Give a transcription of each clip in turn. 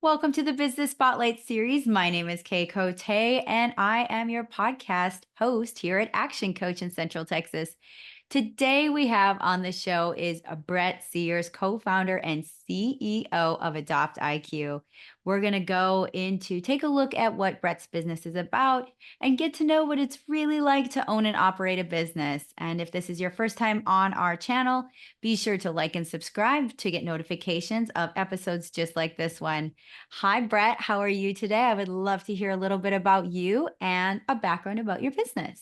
Welcome to the Business Spotlight series. My name is Kay Cote, and I am your podcast host here at Action Coach in Central Texas. Today we have on the show is Bret Siers, co-founder and CEO of Adopt IQ. We're going to take a look at what Bret's business is about and get to know what it's really like to own and operate a business. And if this is your first time on our channel, be sure to like and subscribe to get notifications of episodes just like this one. Hi, Bret. How are you today? I would love to hear a little bit about you and a background about your business.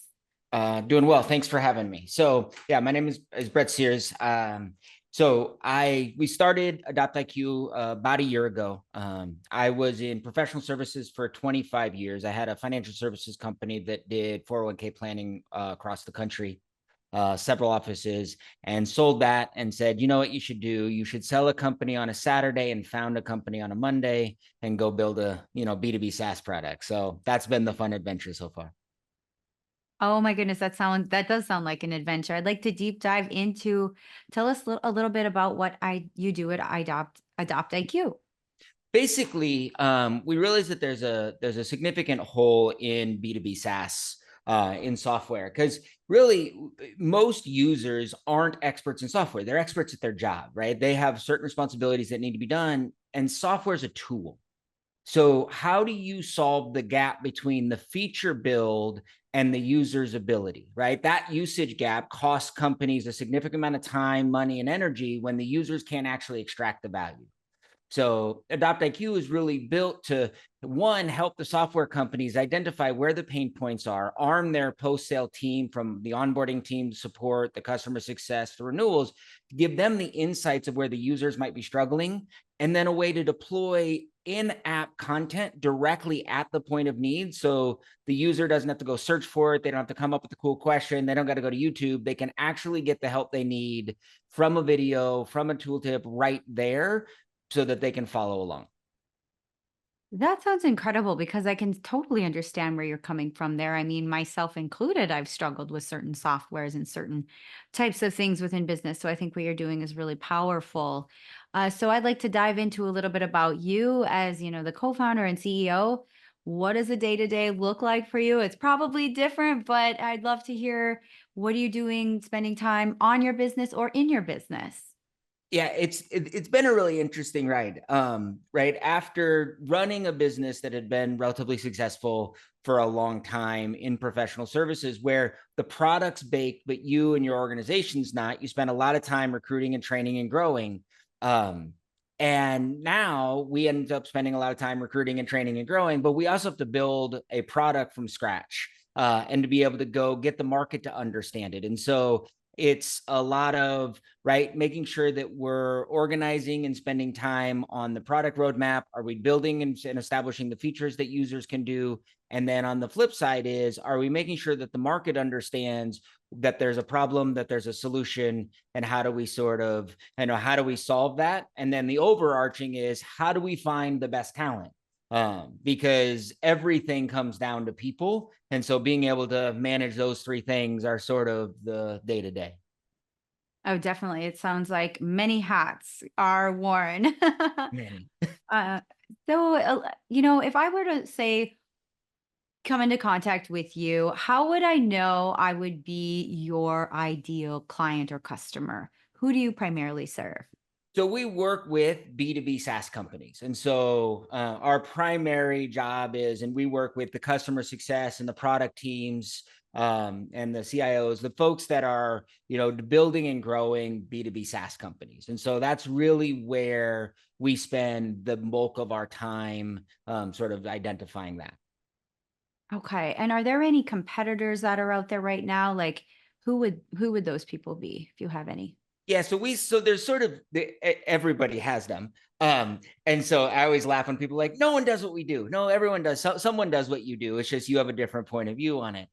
Doing well. Thanks for having me. So yeah, my name is Bret Siers. We started Adopt IQ about a year ago. I was in professional services for 25 years. I had a financial services company that did 401k planning across the country, several offices, and sold that and said, you know what you should do? You should sell a company on a Saturday and found a company on a Monday and go build a, B2B SaaS product. So that's been the fun adventure so far. Oh my goodness, that does sound like an adventure. I'd like to deep dive into. Tell us a little bit about what you do at Adopt IQ. Basically, we realize that there's a significant hole in B2B SaaS in software, because really most users aren't experts in software. They're experts at their job, right? They have certain responsibilities that need to be done, and software is a tool. So how do you solve the gap between the feature build and the user's ability, right? That usage gap costs companies a significant amount of time, money, and energy when the users can't actually extract the value. So Adopt IQ is really built to, one, help the software companies identify where the pain points are, arm their post-sale team from the onboarding team support, the customer success, the renewals, give them the insights of where the users might be struggling, and then a way to deploy in-app content directly at the point of need. So the user doesn't have to go search for it. They don't have to come up with a cool question. They don't got to go to YouTube. They can actually get the help they need from a video, from a tooltip right there, so that they can follow along. That sounds incredible because I can totally understand where you're coming from there. I mean, myself included, I've struggled with certain softwares and certain types of things within business. So I think what you're doing is really powerful. So I'd like to dive into a little bit about you as, the co-founder and CEO. What does a day-to-day look like for you? It's probably different, but I'd love to hear, what are you doing, spending time on your business or in your business? Yeah, it's been a really interesting ride. Right after running a business that had been relatively successful for a long time in professional services, where the product's baked, but you and your organization's not, you spend a lot of time recruiting and training and growing. And now we end up spending a lot of time recruiting and training and growing, but we also have to build a product from scratch and to be able to go get the market to understand it. And so it's a lot of, right, making sure that we're organizing and spending time on the product roadmap. Are we building and establishing the features that users can do? And then on the flip side is, are we making sure that the market understands that there's a problem, that there's a solution, and how do we how do we solve that? And then the overarching is, how do we find the best talent? Because everything comes down to people. And so being able to manage those three things are sort of the day-to-day. Oh, definitely. It sounds like many hats are worn. Many. Uh, if I were to say come into contact with you, how would I know I would be your ideal client or customer? Who do you primarily serve? So we work with B2B SaaS companies. And so our primary job is, and we work with the customer success and the product teams and the CIOs, the folks that are, building and growing B2B SaaS companies. And so that's really where we spend the bulk of our time sort of identifying that. Okay. And are there any competitors that are out there right now? Like who would those people be if you have any? Yeah, so there's sort of everybody has them. And so I always laugh when people are like, no one does what we do. No, everyone does. Someone does what you do. It's just you have a different point of view on it.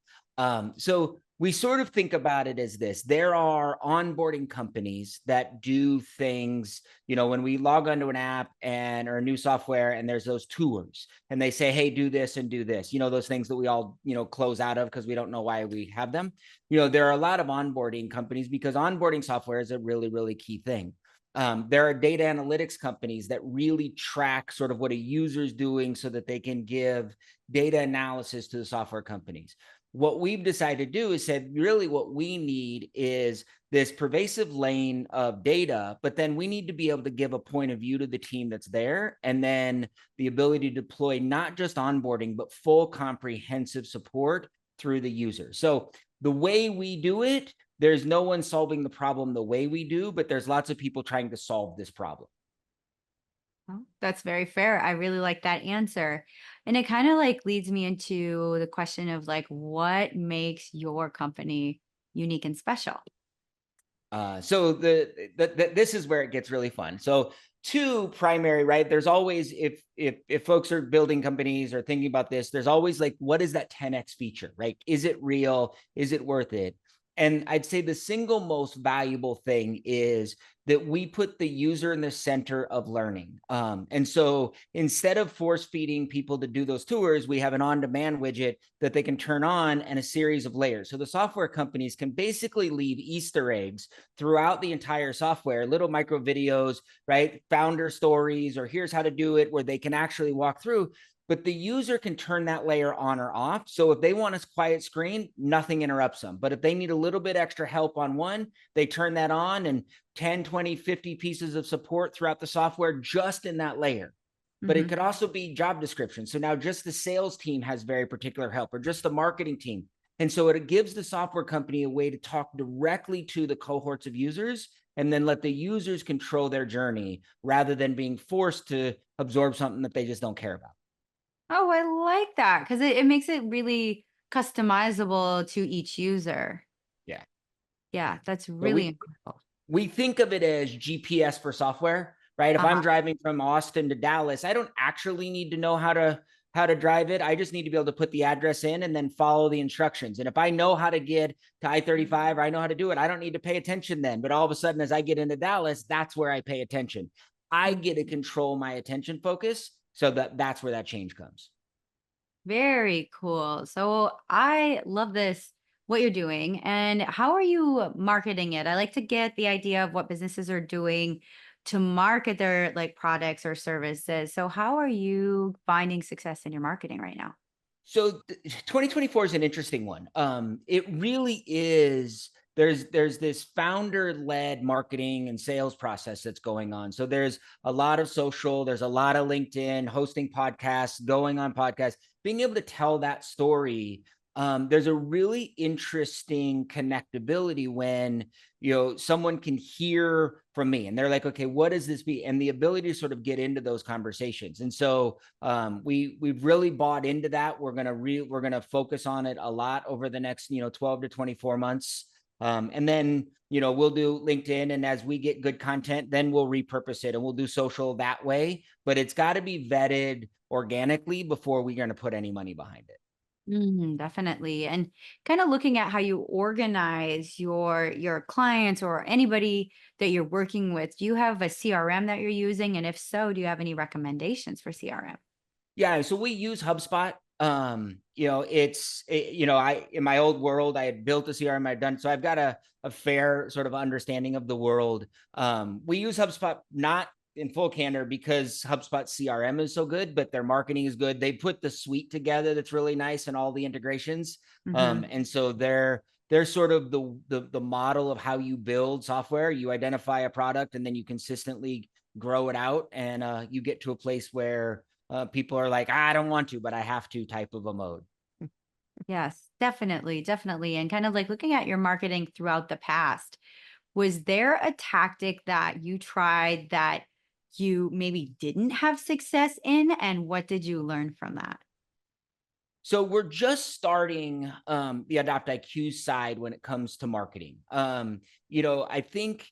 So we sort of think about it as this. There are onboarding companies that do things, when we log onto an app or a new software, and there's those tours and they say, hey, do this and do this, those things that we all, close out of because we don't know why we have them. There are a lot of onboarding companies because onboarding software is a really, really key thing. There are data analytics companies that really track sort of what a user is doing so that they can give data analysis to the software companies. What we've decided to do is said, really what we need is this pervasive lane of data, but then we need to be able to give a point of view to the team that's there, and then the ability to deploy not just onboarding, but full comprehensive support through the user. So the way we do it, there's no one solving the problem the way we do, but there's lots of people trying to solve this problem. Oh, that's very fair. I really like that answer. And it kind of like leads me into the question of like, what makes your company unique and special? So this is where it gets really fun. So two primary, right? There's always, if folks are building companies or thinking about this, there's always like, what is that 10x feature, right? Is it real? Is it worth it? And I'd say the single most valuable thing is that we put the user in the center of learning. And so instead of force feeding people to do those tours, we have an on-demand widget that they can turn on and a series of layers. So the software companies can basically leave Easter eggs throughout the entire software, little micro videos, right? Founder stories, or here's how to do it, where they can actually walk through. But the user can turn that layer on or off. So if they want a quiet screen, nothing interrupts them. But if they need a little bit extra help on one, they turn that on, and 10, 20, 50 pieces of support throughout the software just in that layer. But it Hmm. could also be job description. So now just the sales team has very particular help, or just the marketing team. And so it gives the software company a way to talk directly to the cohorts of users, and then let the users control their journey rather than being forced to absorb something that they just don't care about. Oh, I like that because it makes it really customizable to each user. Yeah. Yeah, that's So really we incredible. we think of it as GPS for software, right? If I'm Uh-huh. driving from Austin to Dallas, I don't actually need to know how to drive it. I just need to be able to put the address in and then follow the instructions. And if I know how to get to I-35, or I know how to do it, I don't need to pay attention then. But all of a sudden, as I get into Dallas, that's where I pay attention. I get to Mhm. control my attention focus, so that's where that change comes. Very cool. So I love this, what you're doing. And how are you marketing it? I like to get the idea of what businesses are doing to market their like products or services. So how are you finding success in your marketing right now? So 2024 is an interesting one. It really is. There's this founder-led marketing and sales process that's going on. So there's a lot of social, there's a lot of LinkedIn, hosting podcasts, going on podcasts, being able to tell that story. There's a really interesting connectability when someone can hear from me and they're like, okay, what does this be? And the ability to sort of get into those conversations. And so we've really bought into that. We're gonna focus on it a lot over the next 12 to 24 months. And then we'll do LinkedIn, and as we get good content, then we'll repurpose it and we'll do social that way. But it's got to be vetted organically before we're going to put any money behind it. Definitely. And kind of looking at how you organize your clients or anybody that you're working with. Do you have a CRM that you're using? And if so, do you have any recommendations for CRM? Yeah, so we use HubSpot. I in my old world, I had built a CRM, I'd done so I've got a fair sort of understanding of the world. We use HubSpot not in full candor because HubSpot CRM is so good, but their marketing is good. They put the suite together that's really nice and all the integrations. Hmm. And so they're sort of the model of how you build software. You identify a product and then you consistently grow it out, and you get to a place where people are like, I don't want to, but I have to type of a mode. Yes, definitely, definitely. And kind of like looking at your marketing throughout the past, was there a tactic that you tried that you maybe didn't have success in? And what did you learn from that? So we're just starting the Adopt IQ side when it comes to marketing. I think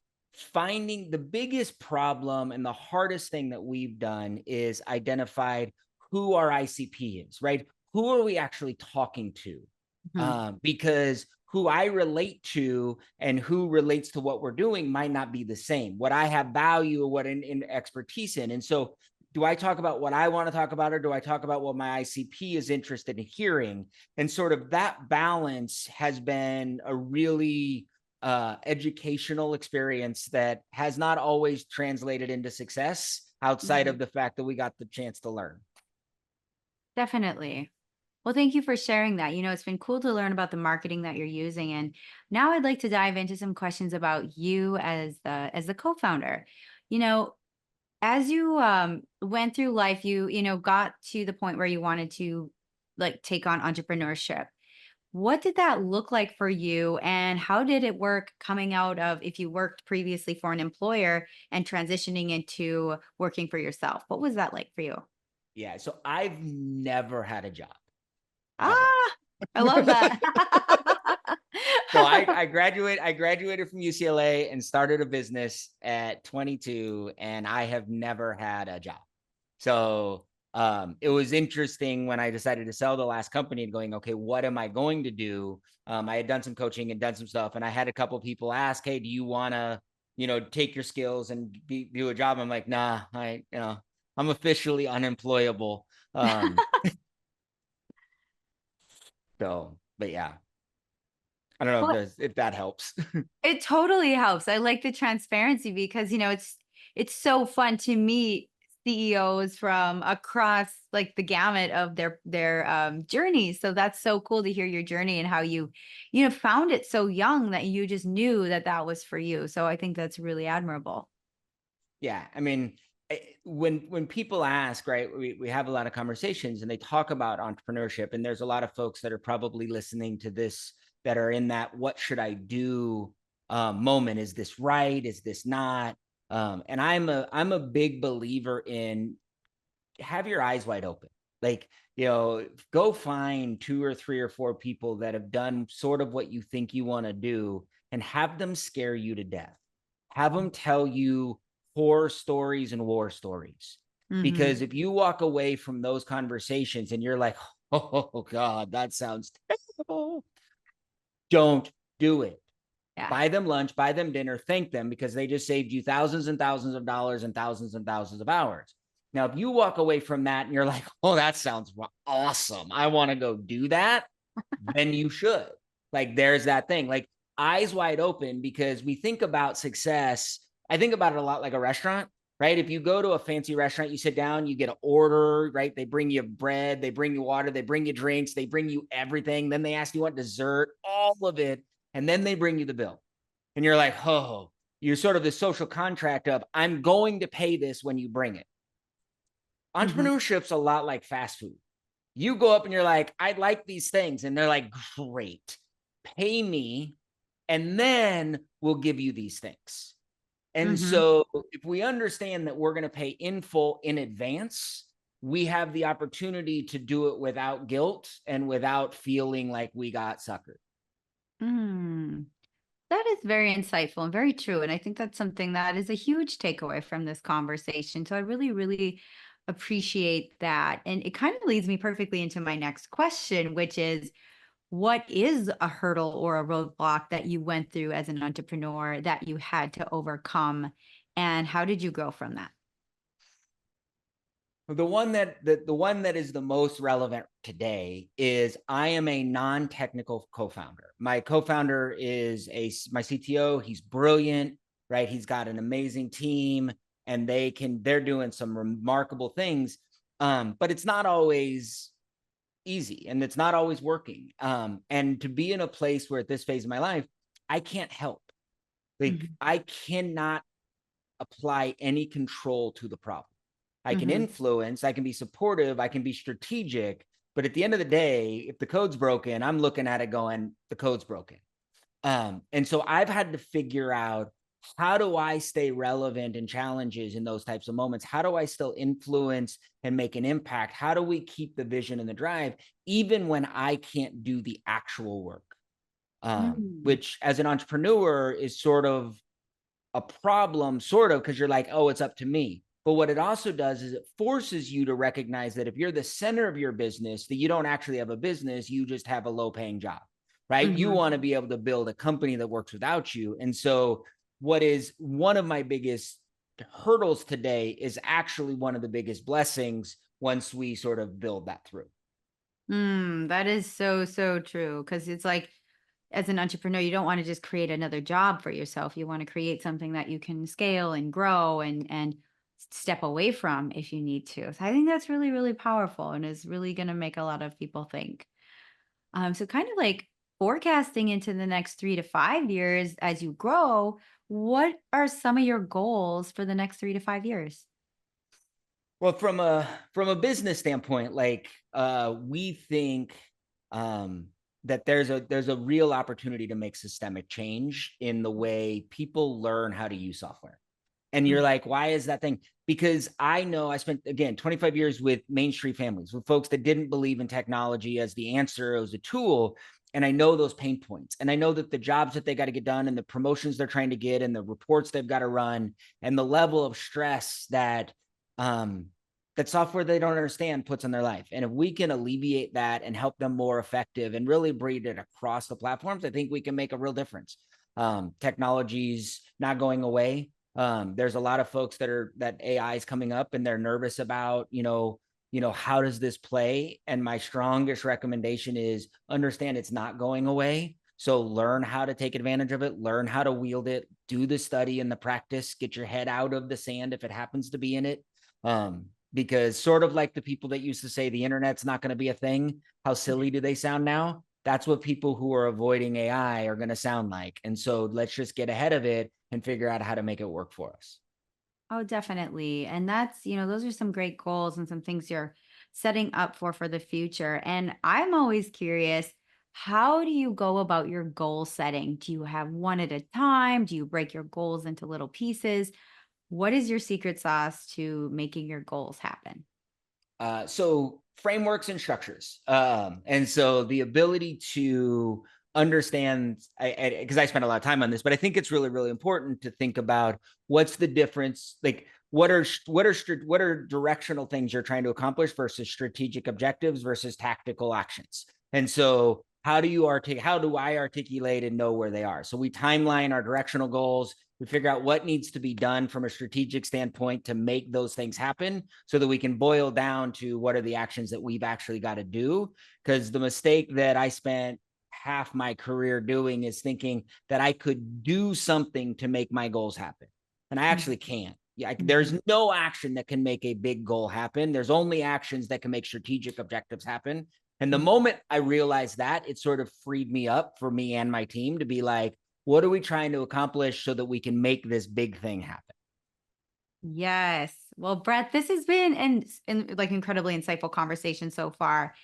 finding the biggest problem and the hardest thing that we've done is identified who our ICP is, right? Who are we actually talking to? Mhm. Because who I relate to and who relates to what we're doing might not be the same. What I have value or what in expertise in. And so do I talk about what I want to talk about, or do I talk about what my ICP is interested in hearing? And sort of that balance has been a really educational experience that has not always translated into success outside Mhm. of the fact that we got the chance to learn. Definitely. Well, thank you for sharing that. It's been cool to learn about the marketing that you're using. And now I'd like to dive into some questions about you as the co-founder. You know, as you went through life, you got to the point where you wanted to like take on entrepreneurship. What did that look like for you? And how did it work coming out of if you worked previously for an employer and transitioning into working for yourself? What was that like for you? Yeah. So I've never had a job ever. Ah, I love that. So I graduated from UCLA and started a business at 22, and I have never had a job. So it was interesting when I decided to sell the last company and going, okay, what am I going to do? I had done some coaching and done some stuff, and I had a couple of people ask, hey, do you want to, take your skills and do a job? I'm like, nah, I'm officially unemployable. But yeah, I don't know Well, if that helps. it totally helps. I like the transparency because, it's so fun to meet CEOs from across like the gamut of their journeys. So that's so cool to hear your journey and how you found it so young that you just knew that that was for you. So I think that's really admirable. Yeah, I mean, when people ask, right, we have a lot of conversations and they talk about entrepreneurship, and there's a lot of folks that are probably listening to this that are in that what should I do moment. Is this right? Is this not? And I'm a big believer in have your eyes wide open. Like, go find two or three or four people that have done sort of what you think you want to do and have them scare you to death. Have them tell you horror stories and war stories. Hmm. Because if you walk away from those conversations and you're like, oh God, that sounds terrible, don't do it. Yeah. Buy them lunch, buy them dinner, thank them because they just saved you thousands and thousands of dollars and thousands of hours. Now, if you walk away from that and you're like, oh, that sounds awesome, I want to go do that, then you should. Like, there's that thing, like eyes wide open, because we think about success. I think about it a lot like a restaurant, right? If you go to a fancy restaurant, you sit down, you get an order, right? They bring you bread, they bring you water, they bring you drinks, they bring you everything. Then they ask you what dessert, all of it. And then they bring you the bill. And you're like, oh, you're sort of the social contract of, I'm going to pay this when you bring it. Hmm. Entrepreneurship's a lot like fast food. You go up and you're like, I like these things. And they're like, great, pay me, and then we'll give you these things. And Hmm. so if we understand that we're going to pay in full in advance, we have the opportunity to do it without guilt and without feeling like we got suckered. Mm. That is very insightful and very true. And I think that's something that is a huge takeaway from this conversation. So I really, really appreciate that. And it kind of leads me perfectly into my next question, which is what is a hurdle or a roadblock that you went through as an entrepreneur that you had to overcome? And how did you grow from that? The one that is the most relevant today is I am a non-technical co-founder. My co-founder is my CTO. He's brilliant, right? He's got an amazing team, and they're doing some remarkable things. But it's not always easy, and it's not always working. And to be in a place where at this phase of my life, I can't help. Like, Hmm. I cannot apply any control to the problem. I can Hmm. influence, I can be supportive, I can be strategic. But at the end of the day, if the code's broken, I'm looking at it going, the code's broken. And so I've had to figure out, how do I stay relevant in challenges in those types of moments? How do I still influence and make an impact? How do we keep the vision and the drive, even when I can't do the actual work? Hmm. Which as an entrepreneur is sort of a problem, sort of, because you're like, oh, it's up to me. But what it also does is it forces you to recognize that if you're the center of your business, that you don't actually have a business, you just have a low paying job, right? You Hmm. want to be able to build a company that works without you. And so, what is one of my biggest hurdles today is actually one of the biggest blessings once we sort of build that through. That is so, so true. Cause it's like, as an entrepreneur, you don't want to just create another job for yourself. You want to create something that you can scale and grow and step away from if you need to. So I think that's really, really powerful and is really going to make a lot of people think. So kind of like forecasting into the next 3 to 5 years as you grow, what are some of your goals for the next 3 to 5 years? Well, from a business standpoint, like we think that there's a real opportunity to make systemic change in the way people learn how to use software. And you're Mm. like, why is that thing? Because I know I spent, again, 25 years with Main Street families, with folks that didn't believe in technology as the answer, as a tool. And I know those pain points. And I know that the jobs that they got to get done and the promotions they're trying to get and the reports they've got to run and the level of stress um, that software they don't understand puts on their life. And if we can alleviate that and help them more effective and really breed it across the platforms, I think we can make a real difference. Technology's not going away. There's a lot of folks that AI is coming up and they're nervous about, how does this play? And my strongest recommendation is understand it's not going away. So learn how to take advantage of it, learn how to wield it, do the study and the practice, get your head out of the sand if it happens to be in it. Because sort of like the people that used to say the internet's not going to be a thing, how silly do they sound now? That's what people who are avoiding AI are going to sound like. And so let's just get ahead of it and figure out how to make it work for us. Oh, definitely. And that's, those are some great goals and some things you're setting up for the future. And I'm always curious, how do you go about your goal setting? Do you have one at a time? Do you break your goals into little pieces? What is your secret sauce to making your goals happen? So frameworks and structures. And so the ability to understand, because I spent a lot of time on this, but I think it's really, really important to think about what's the difference, like what are directional things you're trying to accomplish versus strategic objectives versus tactical actions. And so how do I articulate and know where they are? So we timeline our directional goals. We figure out what needs to be done from a strategic standpoint to make those things happen so that we can boil down to what are the actions that we've actually got to do. Because the mistake that I spent half my career doing is thinking that I could do something to make my goals happen. And I actually can't. Yeah, there's Mhm. no action that can make a big goal happen. There's only actions that can make strategic objectives happen. And the Mhm. moment I realized that, it sort of freed me up for me and my team to be like, what are we trying to accomplish so that we can make this big thing happen? Yes. Well, Brett, this has been an like incredibly insightful conversation so far.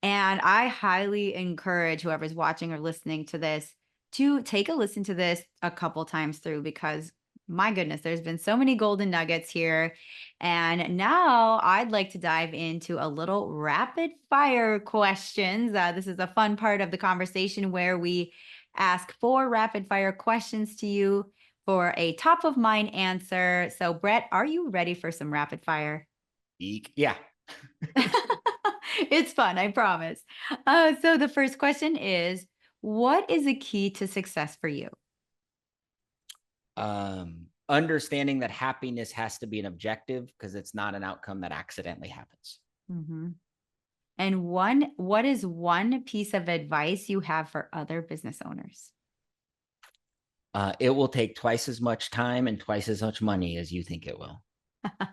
And I highly encourage whoever's watching or listening to this to take a listen to this a couple times through because my goodness, there's been so many golden nuggets here. And now I'd like to dive into a little rapid fire questions. This is a fun part of the conversation where we ask 4 rapid fire questions to you for a top of mind answer. So, Brett, are you ready for some rapid fire? Eek. Yeah. It's fun, I promise. So the first question is, what is a key to success for you? Understanding that happiness has to be an objective because it's not an outcome that accidentally happens. Mhm. And what is one piece of advice you have for other business owners? It will take twice as much time and twice as much money as you think it will.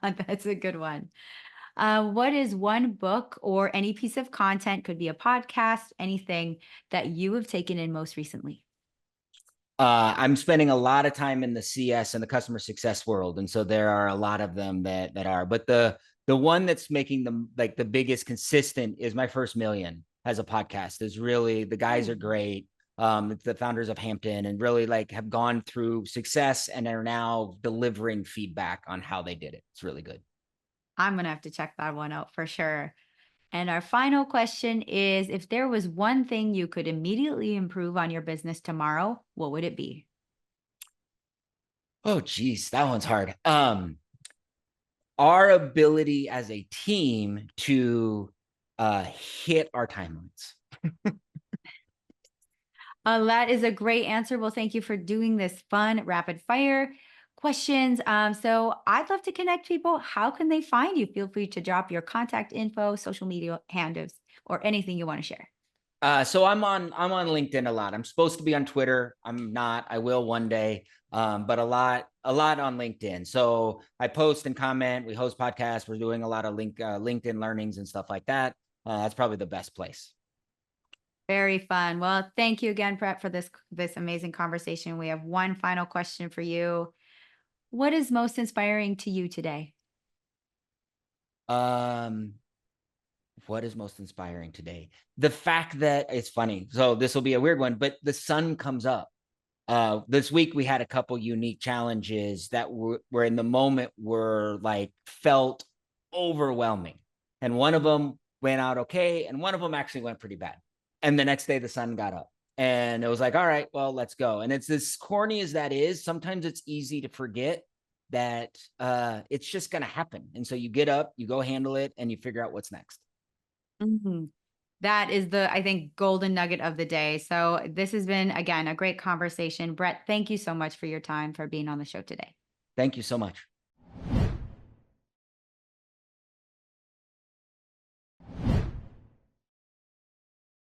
That's a good one. What is one book or any piece of content, could be a podcast, anything that you have taken in most recently? I'm spending a lot of time in the CS and the customer success world, and so there are a lot of them that are. But the one that's making them like the biggest consistent is My First Million as a podcast. Is really the guys are Ooh. great. It's the founders of Hampton and really like have gone through success and are now delivering feedback on how they did it. It's really good. I'm gonna have to check that one out for sure. And our final question is, if there was one thing you could immediately improve on your business tomorrow, what would it be? Oh, geez, that one's hard. Our ability as a team to hit our timelines. That is a great answer. Well, thank you for doing this fun rapid fire questions. So I'd love to connect people. How can they find you? Feel free to drop your contact info, social media handles, or anything you want to share. So I'm on LinkedIn a lot. I'm supposed to be on Twitter. I'm not. I will one day. But a lot on LinkedIn. So I post and comment. We host podcasts. We're doing a lot of LinkedIn learnings and stuff like that. That's probably the best place. Very fun. Well, thank you again, Brett, for this amazing conversation. We have one final question for you. What is most inspiring to you today? Um, what is most inspiring today? The fact that it's funny. So this will be a weird one, but the sun comes up. This week we had a couple unique challenges that were in the moment were like felt overwhelming. And one of them went out okay, and one of them actually went pretty bad. And the next day the sun got up. And it was like, all right, well, let's go. And it's as corny as that is, sometimes it's easy to forget that it's just gonna happen. And so you get up, you go handle it, and you figure out what's next. Mhm. That is I think, golden nugget of the day. So this has been, again, a great conversation. Brett, thank you so much for your time, for being on the show today. Thank you so much.